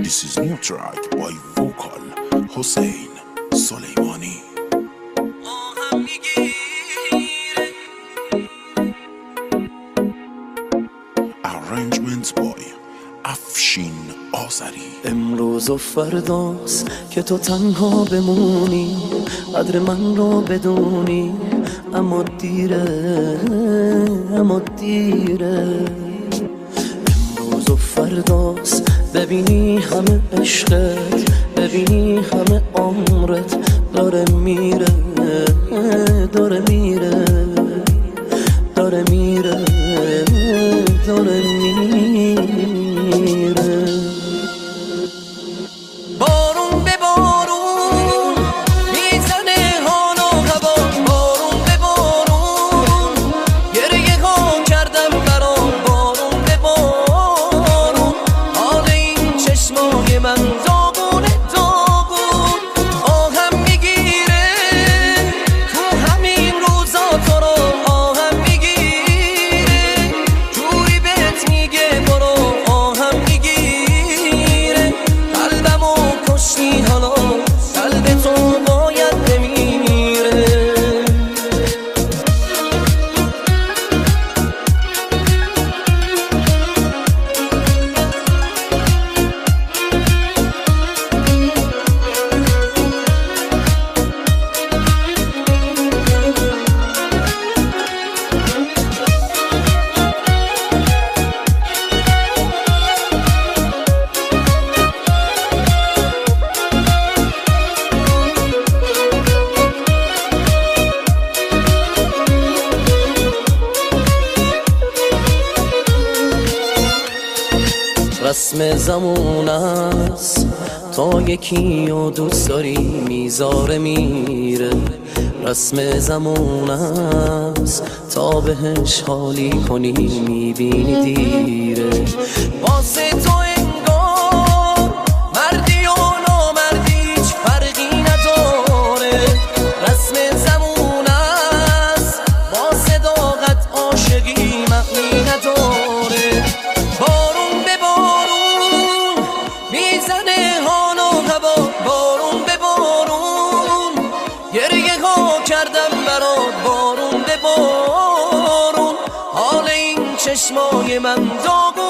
This is new track by vocal Hussein Soleimani. Arrangements by افشین آذری. امروز و فرداست که تو تنها بمونی، قدر من رو بدونی، اما دیره، اما دیره. امروز و فرداست ببینی همه عشقت، ببینی همه عمرت داره میره، داره میره، داره میره، داره میره. بارون به بارون میزنه حال و هوا، بارون به بارون گریه ها کردم برام، بارون به بارون حال این چشمای من داغونه داغون. آهم میگیره تو همین روزا تو رو، آهم میگیره جوری بهت میگه برو، آهم میگیره قلبمو کشتی حالا، قلب تو باید بمیره. رسم زمان است تا یکی و دوست داری میذاره میره، رسم زمان است تا بهش حالی کنی میبینی دیره. واسه تو انگار مردی و نامردی هیچ فرقی نداره، رسم زمان است با صداقت عاشقی معنی نداره. بارون به بارون میزنه حال و هوا، بارون به بارون گریه ها کردم برات، بارون به بارون حال این چشمای من داغون.